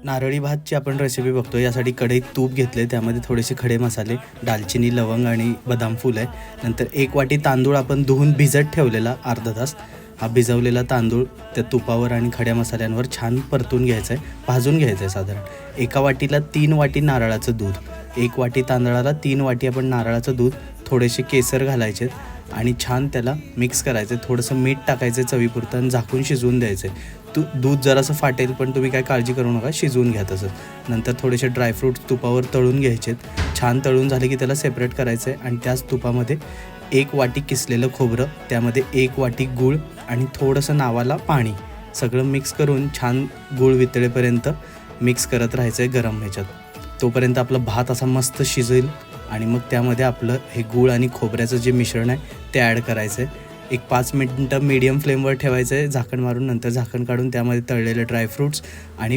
नारळी भातची आपण रेसिपी बघतो. यासाठी कढईत तूप घेतले, त्यामध्ये थोडेसे खडे मसाले, दालचिनी, लवंग आणि बदाम फूल आहे. नंतर 1 वाटी तांदूळ आपण धुवून भिजत ठेवलेला अर्धा तास. हा भिजवलेला तांदूळ त्या तुपावर आणि खड्या मसाल्यांवर छान परतून घ्यायचा आहे, भाजून घ्यायचं आहे साधारण. 1 वाटीला 3 वाटी नारळाचं दूध, 1 वाटी तांदळाला 3 वाटी आपण नारळाचं दूध, थोडेसे केसर घालायचे आणि छान त्याला मिक्स करायचं. थोडंसं मीठ टाकायचं चवीपुरतं आणि झाकून शिजवून द्यायचं. दूध जरासं फाटेल, पण तुम्ही काय काळजी करू नका, शिजवून घ्या तसं. नंतर थोडेसे ड्रायफ्रूट्स तुपावर तळून घ्यायचे. छान तळून झाले की त्याला सेपरेट करायचं आहे आणि त्याच तुपामध्ये 1 वाटी किसलेलं खोबरं, त्यामध्ये 1 वाटी गूळ आणि थोडंसं नावाला पाणी, सगळं मिक्स करून छान गूळ वितळेपर्यंत मिक्स करत राहायचं आहे गरम ह्याच्यात. तोपर्यंत आपला भात असा मस्त शिजेल आणि मग त्यामध्ये आपलं हे गूळ आणि खोबऱ्याचं जे मिश्रण आहे ते ॲड करायचं आहे. एक 5 मिनिटं मीडियम फ्लेमवर ठेवायचं आहे झाकण मारून. नंतर झाकण काढून त्यामध्ये तळलेले ड्रायफ्रूट्स आणि